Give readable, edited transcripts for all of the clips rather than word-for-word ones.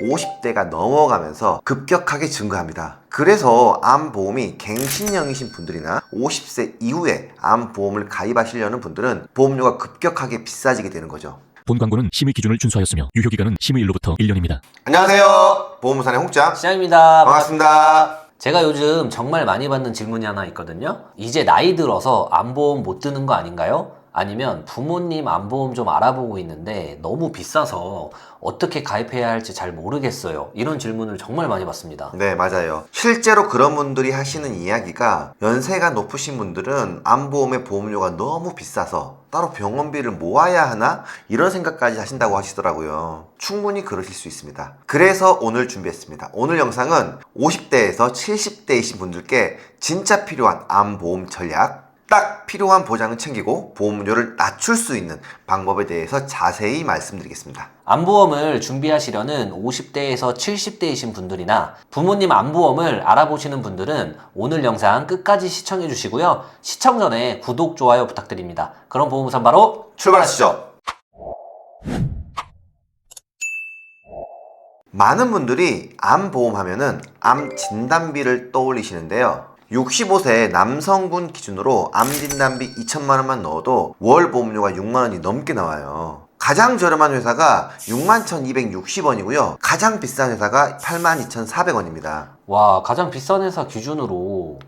50대가 넘어가면서 급격하게 증가합니다. 그래서 암보험이 갱신형이신 분들이나 50세 이후에 암보험을 가입하시려는 분들은 보험료가 급격하게 비싸지게 되는 거죠. 본 광고는 심의 기준을 준수하였으며 유효기간은 심의일로부터 1년입니다. 안녕하세요. 보험사의 홍장 시장입니다. 반갑습니다. 제가 요즘 정말 많이 받는 질문이 하나 있거든요. 이제 나이 들어서 암보험 못 드는 거 아닌가요? 아니면 부모님 암보험 좀 알아보고 있는데 너무 비싸서 어떻게 가입해야 할지 잘 모르겠어요. 이런 질문을 정말 많이 받습니다. 네, 맞아요. 실제로 그런 분들이 하시는 이야기가 연세가 높으신 분들은 암보험의 보험료가 너무 비싸서 따로 병원비를 모아야 하나? 이런 생각까지 하신다고 하시더라고요. 충분히 그러실 수 있습니다. 그래서 오늘 준비했습니다. 오늘 영상은 50대에서 70대이신 분들께 진짜 필요한 암보험 전략, 딱 필요한 보장은 챙기고 보험료를 낮출 수 있는 방법에 대해서 자세히 말씀드리겠습니다. 암보험을 준비하시려는 50대에서 70대이신 분들이나 부모님 암보험을 알아보시는 분들은 오늘 영상 끝까지 시청해 주시고요. 시청 전에 구독, 좋아요 부탁드립니다. 그럼 보험우선 바로 출발하시죠. 많은 분들이 암보험 하면은 암 진단비를 떠올리시는데요. 65세 남성분 기준으로 암진단비 2천만 원만 넣어도 월 보험료가 6만 원이 넘게 나와요. 가장 저렴한 회사가 61,260원이고요. 가장 비싼 회사가 82,400원입니다. 와, 가장 비싼 회사 기준으로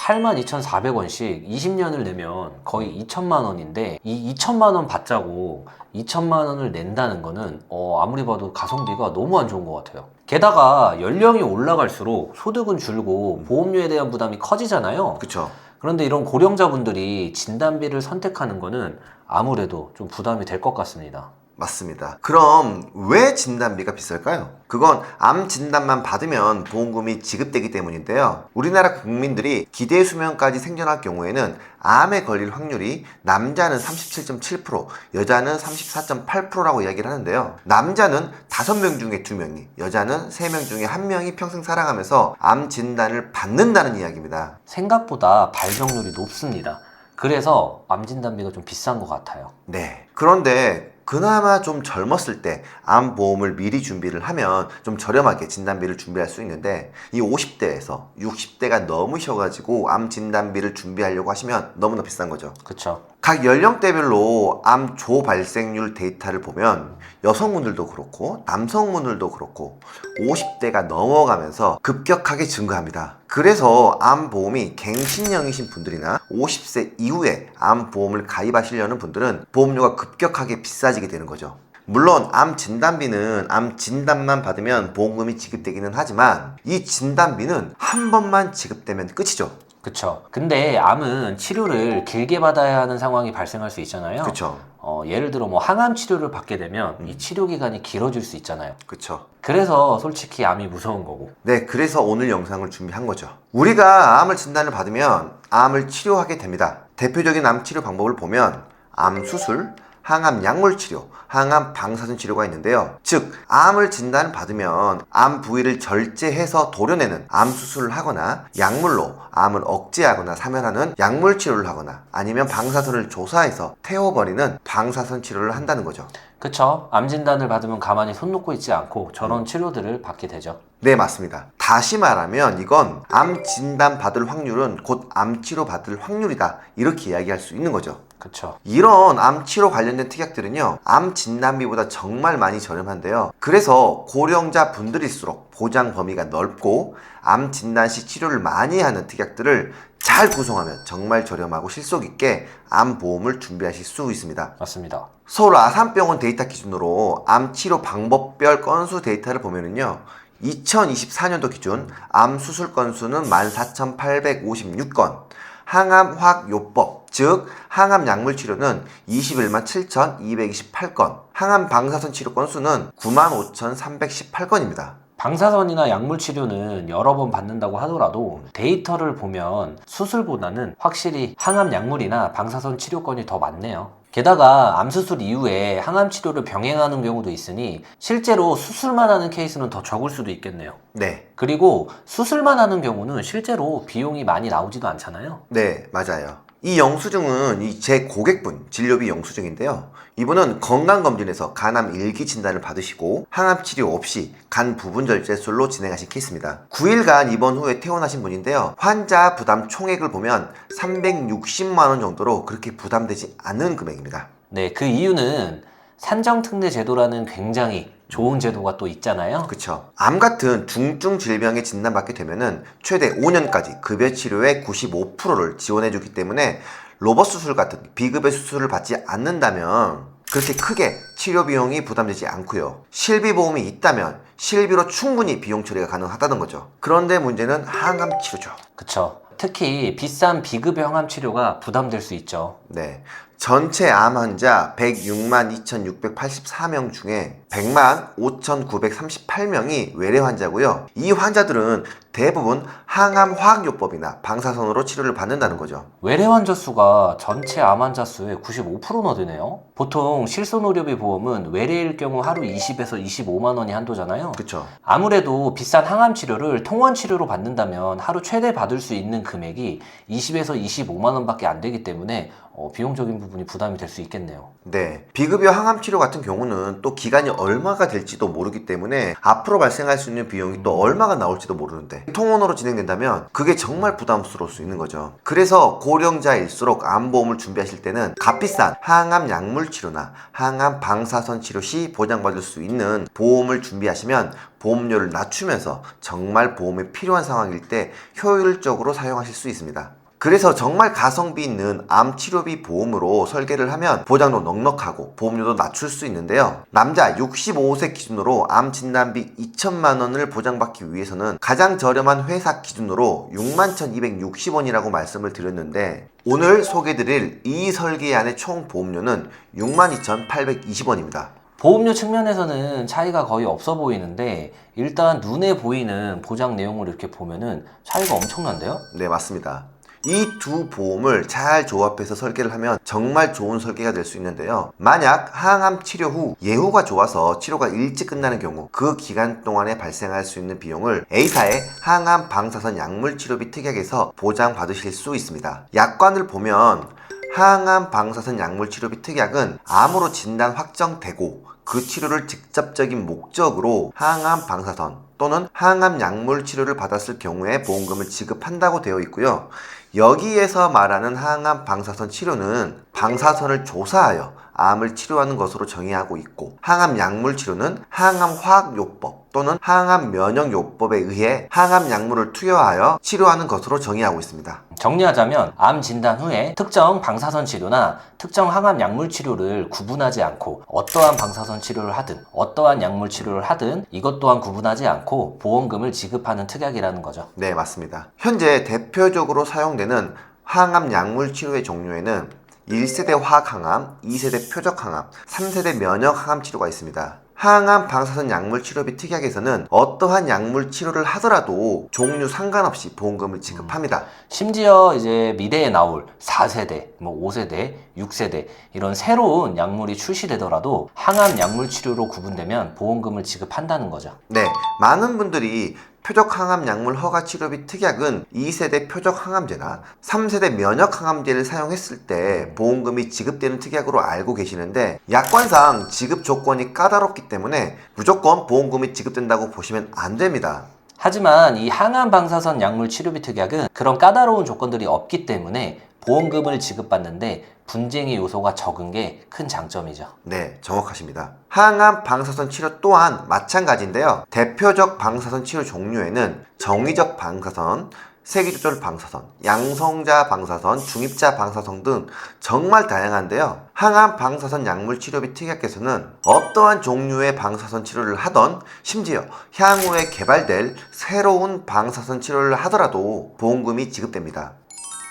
82,400원씩 20년을 내면 거의 2천만 원인데 이 2천만 원 받자고 2천만 원을 낸다는 거는 아무리 봐도 가성비가 너무 안 좋은 것 같아요. 게다가 연령이 올라갈수록 소득은 줄고 보험료에 대한 부담이 커지잖아요. 그쵸? 그런데 이런 고령자분들이 진단비를 선택하는 거는 아무래도 좀 부담이 될 것 같습니다. 맞습니다. 그럼 왜 진단비가 비쌀까요? 그건 암 진단만 받으면 보험금이 지급되기 때문인데요. 우리나라 국민들이 기대 수명까지 생존할 경우에는 암에 걸릴 확률이 남자는 37.7%, 여자는 34.8%라고 이야기를 하는데요. 남자는 5명 중에 2명이, 여자는 3명 중에 1명이 평생 살아가면서 암 진단을 받는다는 이야기입니다. 생각보다 발병률이 높습니다. 그래서 암 진단비가 좀 비싼 것 같아요. 네. 그런데 그나마 좀 젊었을 때 암보험을 미리 준비를 하면 좀 저렴하게 진단비를 준비할 수 있는데 이 50대에서 60대가 넘으셔가지고 암 진단비를 준비하려고 하시면 너무나 비싼 거죠. 그쵸? 각 연령대별로 암 조발생률 데이터를 보면 여성분들도 그렇고 남성분들도 그렇고 50대가 넘어가면서 급격하게 증가합니다. 그래서 암보험이 갱신형이신 분들이나 50세 이후에 암보험을 가입하시려는 분들은 보험료가 급격하게 비싸지게 되는 거죠. 물론 암 진단비는 암 진단만 받으면 보험금이 지급되기는 하지만 이 진단비는 한 번만 지급되면 끝이죠. 그쵸. 근데 암은 치료를 길게 받아야 하는 상황이 발생할 수 있잖아요. 그쵸. 예를 들어 항암 치료를 받게 되면 이 치료 기간이 길어질 수 있잖아요. 그쵸. 그래서 솔직히 암이 무서운 거고. 네, 그래서 오늘 영상을 준비한 거죠. 우리가 암을 진단을 받으면 암을 치료하게 됩니다. 대표적인 암 치료 방법을 보면 암 수술, 항암 약물 치료, 항암 방사선 치료가 있는데요. 즉, 암을 진단을 받으면 암 부위를 절제해서 도려내는 암 수술을 하거나 약물로 암을 억제하거나 사멸하는 약물 치료를 하거나 아니면 방사선을 조사해서 태워버리는 방사선 치료를 한다는 거죠. 그쵸. 암 진단을 받으면 가만히 손 놓고 있지 않고 저런 치료들을 받게 되죠. 네, 맞습니다. 다시 말하면 이건 암 진단 받을 확률은 곧 암 치료 받을 확률이다. 이렇게 이야기할 수 있는 거죠. 그쵸. 이런 암 치료 관련된 특약들은요, 암 진단비보다 정말 많이 저렴한데요. 그래서 고령자 분들일수록 보장 범위가 넓고 암 진단 시 치료를 많이 하는 특약들을 잘 구성하면 정말 저렴하고 실속 있게 암 보험을 준비하실 수 있습니다. 맞습니다. 서울 아산병원 데이터 기준으로 암 치료 방법별 건수 데이터를 보면은요, 2024년도 기준 암 수술 건수는 14,856건, 항암 화학요법, 즉 항암 약물 치료는 21만 7,228건, 항암 방사선 치료 건수는 95,318건입니다. 방사선이나 약물 치료는 여러 번 받는다고 하더라도 데이터를 보면 수술보다는 확실히 항암 약물이나 방사선 치료건이 더 많네요. 게다가 암수술 이후에 항암 치료를 병행하는 경우도 있으니 실제로 수술만 하는 케이스는 더 적을 수도 있겠네요. 네. 그리고 수술만 하는 경우는 실제로 비용이 많이 나오지도 않잖아요. 네, 맞아요. 이 영수증은 제 고객분 진료비 영수증인데요. 이분은 건강검진에서 간암 일기 진단을 받으시고 항암 치료 없이 간 부분 절제술로 진행하신 케이스입니다. 9일간 입원 후에 퇴원하신 분인데요. 환자 부담 총액을 보면 360만 원 정도로 그렇게 부담되지 않은 금액입니다. 네, 그 이유는 산정특례 제도라는 굉장히 좋은 제도가 또 있잖아요. 그쵸. 암 같은 중증 질병에 진단받게 되면은 최대 5년까지 급여 치료의 95%를 지원해주기 때문에 로봇 수술 같은 비급여 수술을 받지 않는다면 그렇게 크게 치료 비용이 부담되지 않고요. 실비보험이 있다면 실비로 충분히 비용 처리가 가능하다는 거죠. 그런데 문제는 항암 치료죠. 그쵸. 특히 비싼 비급여 항암 치료가 부담될 수 있죠. 네. 전체 암 환자 106만 2,684명 중에 100만 5,938명이 외래 환자고요. 이 환자들은 대부분 항암 화학요법이나 방사선으로 치료를 받는다는 거죠. 외래 환자 수가 전체 암 환자 수의 95%나 되네요. 보통 실손의료비 보험은 외래일 경우 하루 20에서 25만 원이 한도잖아요. 그쵸. 아무래도 비싼 항암 치료를 통원 치료로 받는다면 하루 최대 받을 수 있는 금액이 20에서 25만 원밖에 안 되기 때문에 비용적인 부분이 부담이 될 수 있겠네요. 네. 비급여 항암 치료 같은 경우는 또 기간이 얼마가 될지도 모르기 때문에 앞으로 발생할 수 있는 비용이 또 얼마가 나올지도 모르는데 통원으로 진행된다면 그게 정말 부담스러울 수 있는 거죠. 그래서 고령자일수록 암보험을 준비하실 때는 값비싼 항암 약물 치료나 항암 방사선 치료 시 보장받을 수 있는 보험을 준비하시면 보험료를 낮추면서 정말 보험이 필요한 상황일 때 효율적으로 사용하실 수 있습니다. 그래서 정말 가성비 있는 암 치료비 보험으로 설계를 하면 보장도 넉넉하고 보험료도 낮출 수 있는데요. 남자 65세 기준으로 암 진단비 2천만 원을 보장받기 위해서는 가장 저렴한 회사 기준으로 61,260원이라고 말씀을 드렸는데 오늘 소개드릴 이 설계안의 총 보험료는 62,820원입니다. 보험료 측면에서는 차이가 거의 없어 보이는데 일단 눈에 보이는 보장 내용을 이렇게 보면은 차이가 엄청난데요? 네, 맞습니다. 이 두 보험을 잘 조합해서 설계를 하면 정말 좋은 설계가 될 수 있는데요. 만약 항암 치료 후 예후가 좋아서 치료가 일찍 끝나는 경우 그 기간 동안에 발생할 수 있는 비용을 A사의 항암 방사선 약물 치료비 특약에서 보장받으실 수 있습니다. 약관을 보면 항암 방사선 약물 치료비 특약은 암으로 진단 확정되고 그 치료를 직접적인 목적으로 항암 방사선 또는 항암 약물 치료를 받았을 경우에 보험금을 지급한다고 되어 있고요. 여기에서 말하는 항암 방사선 치료는 방사선을 조사하여 암을 치료하는 것으로 정의하고 있고 항암 약물 치료는 항암 화학요법 또는 항암 면역요법에 의해 항암 약물을 투여하여 치료하는 것으로 정의하고 있습니다. 정리하자면 암 진단 후에 특정 방사선 치료나 특정 항암 약물 치료를 구분하지 않고 어떠한 방사선 치료를 하든 어떠한 약물 치료를 하든 이것 또한 구분하지 않고 보험금을 지급하는 특약이라는 거죠. 네, 맞습니다. 현재 대표적으로 사용되는 항암 약물 치료의 종류에는 1세대 화학항암, 2세대 표적항암, 3세대 면역항암 치료가 있습니다. 항암 방사선 약물 치료비 특약에서는 어떠한 약물 치료를 하더라도 종류 상관없이 보험금을 지급합니다. 심지어 이제 미래에 나올 4세대, 5세대, 6세대 이런 새로운 약물이 출시되더라도 항암 약물 치료로 구분되면 보험금을 지급한다는 거죠. 네, 많은 분들이 표적항암 약물 허가 치료비 특약은 2세대 표적항암제나 3세대 면역항암제를 사용했을 때 보험금이 지급되는 특약으로 알고 계시는데 약관상 지급 조건이 까다롭기 때문에 무조건 보험금이 지급된다고 보시면 안 됩니다. 하지만 이 항암 방사선 약물 치료비 특약은 그런 까다로운 조건들이 없기 때문에 보험금을 지급받는데 분쟁의 요소가 적은 게 큰 장점이죠. 네, 정확하십니다. 항암 방사선 치료 또한 마찬가지인데요. 대표적 방사선 치료 종류에는 정의적 방사선, 세기조절 방사선, 양성자 방사선, 중입자 방사선 등 정말 다양한데요. 항암 방사선 약물 치료비 특약에서는 어떠한 종류의 방사선 치료를 하던 심지어 향후에 개발될 새로운 방사선 치료를 하더라도 보험금이 지급됩니다.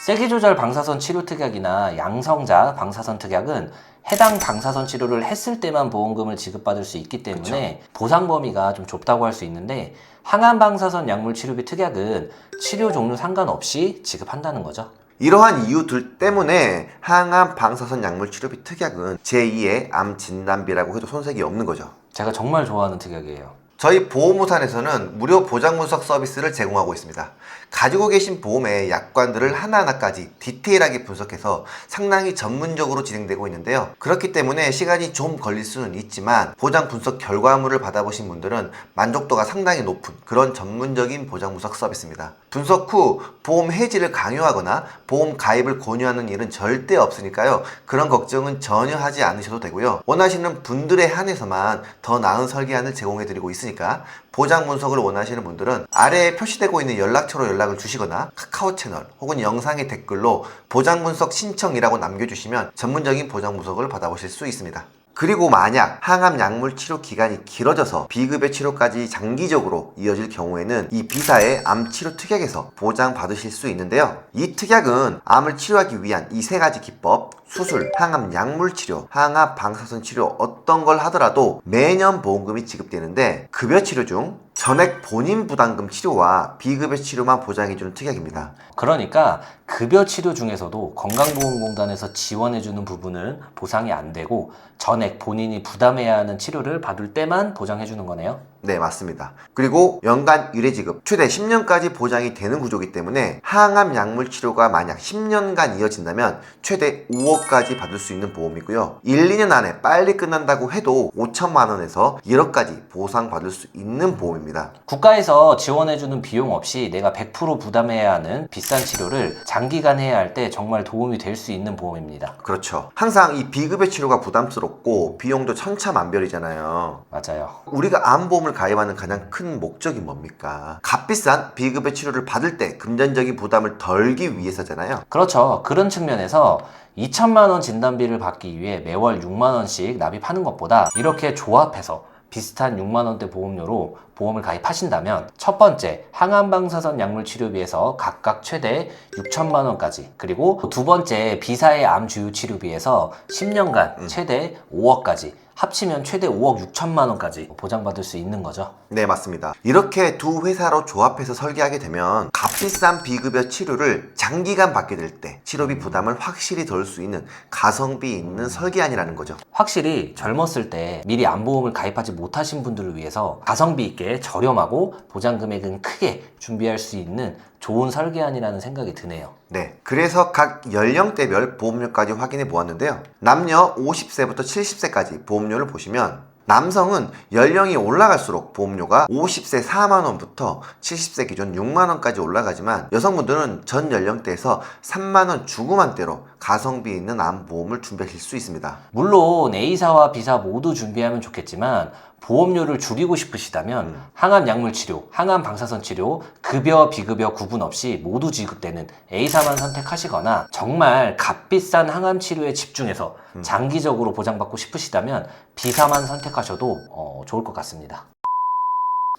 세기조절 방사선 치료 특약이나 양성자 방사선 특약은 해당 방사선 치료를 했을 때만 보험금을 지급받을 수 있기 때문에 보상 범위가 좀 좁다고 할 수 있는데 항암 방사선 약물 치료비 특약은 치료 종류 상관없이 지급한다는 거죠. 이러한 이유들 때문에 항암 방사선 약물 치료비 특약은 제2의 암 진단비라고 해도 손색이 없는 거죠. 제가 정말 좋아하는 특약이에요. 저희 보험우산에서는 무료 보장 분석 서비스를 제공하고 있습니다. 가지고 계신 보험의 약관들을 하나하나까지 디테일하게 분석해서 상당히 전문적으로 진행되고 있는데요. 그렇기 때문에 시간이 좀 걸릴 수는 있지만 보장 분석 결과물을 받아보신 분들은 만족도가 상당히 높은 그런 전문적인 보장 분석 서비스입니다. 분석 후 보험 해지를 강요하거나 보험 가입을 권유하는 일은 절대 없으니까요. 그런 걱정은 전혀 하지 않으셔도 되고요. 원하시는 분들에 한해서만 더 나은 설계안을 제공해드리고 있으니까 보장 분석을 원하시는 분들은 아래에 표시되고 있는 연락처로 연락을 주시거나 카카오 채널 혹은 영상의 댓글로 보장 분석 신청이라고 남겨주시면 전문적인 보장 분석을 받아보실 수 있습니다. 그리고 만약 항암 약물 치료 기간이 길어져서 비급여 치료까지 장기적으로 이어질 경우에는 이 B사의 암 치료 특약에서 보장받으실 수 있는데요. 이 특약은 암을 치료하기 위한 이 세 가지 기법, 수술, 항암 약물 치료, 항암 방사선 치료 어떤 걸 하더라도 매년 보험금이 지급되는데 급여 치료 중 전액 본인 부담금 치료와 비급여 치료만 보장해주는 특약입니다. 그러니까 급여 치료 중에서도 건강보험공단에서 지원해주는 부분은 보상이 안 되고 전액 본인이 부담해야 하는 치료를 받을 때만 보장해주는 거네요. 네, 맞습니다. 그리고 연간 1회 지급, 최대 10년까지 보장이 되는 구조이기 때문에 항암 약물 치료가 만약 10년간 이어진다면 최대 5억까지 받을 수 있는 보험이고요. 1, 2년 안에 빨리 끝난다고 해도 5천만 원에서 1억까지 보상받을 수 있는 보험입니다. 국가에서 지원해주는 비용 없이 내가 100% 부담해야 하는 비싼 치료를 장기간 해야 할 때 정말 도움이 될 수 있는 보험입니다. 그렇죠. 항상 이 비급여 치료가 부담스럽고 비용도 천차만별이잖아요. 맞아요. 우리가 암보험을 가입하는 가장 큰 목적이 뭡니까? 값비싼 비급여 치료를 받을 때 금전적인 부담을 덜기 위해서잖아요. 그렇죠. 그런 측면에서 2천만 원 진단비를 받기 위해 매월 6만 원씩 납입하는 것보다 이렇게 조합해서 비슷한 6만 원대 보험료로 보험을 가입하신다면 첫 번째 항암방사선 약물 치료비에서 각각 최대 6천만 원까지, 그리고 두 번째 B사의 암 주요 치료비에서 10년간 최대 5억까지, 합치면 최대 5억 6천만 원까지 보장받을 수 있는 거죠. 네, 맞습니다. 이렇게 두 회사로 조합해서 설계하게 되면 값비싼 비급여 치료를 장기간 받게 될 때 치료비 부담을 확실히 덜 수 있는 가성비 있는 설계안이라는 거죠. 확실히 젊었을 때 미리 암보험을 가입하지 못하신 분들을 위해서 가성비 있게 저렴하고 보장 금액은 크게 준비할 수 있는 좋은 설계안이라는 생각이 드네요. 네, 그래서 각 연령대별 보험료까지 확인해 보았는데요. 남녀 50세부터 70세까지 보험료를 보시면 남성은 연령이 올라갈수록 보험료가 50세 4만원부터 70세 기준 6만원까지 올라가지만 여성분들은 전 연령대에서 3만원 중후반대로 가성비 있는 암보험을 준비하실 수 있습니다. 물론 A사와 B사 모두 준비하면 좋겠지만 보험료를 줄이고 싶으시다면 항암 약물 치료, 항암 방사선 치료, 급여, 비급여 구분 없이 모두 지급되는 A사만 선택하시거나 정말 값비싼 항암 치료에 집중해서 장기적으로 보장받고 싶으시다면 B사만 선택하셔도 좋을 것 같습니다.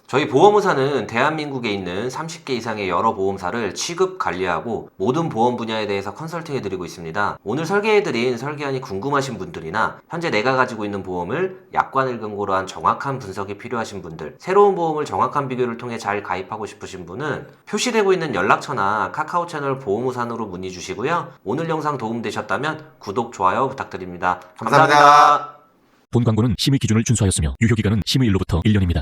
저희 보험의사는 대한민국에 있는 30개 이상의 여러 보험사를 취급, 관리하고 모든 보험 분야에 대해서 컨설팅해드리고 있습니다. 오늘 설계해드린 설계안이 궁금하신 분들이나 현재 내가 가지고 있는 보험을 약관을 근거로 한 정확한 분석이 필요하신 분들, 새로운 보험을 정확한 비교를 통해 잘 가입하고 싶으신 분은 표시되고 있는 연락처나 카카오 채널 보험의사으로 문의 주시고요. 오늘 영상 도움되셨다면 구독, 좋아요 부탁드립니다. 감사합니다. 본 광고는 심의 기준을 준수하였으며 유효기간은 심의일로부터 1년입니다.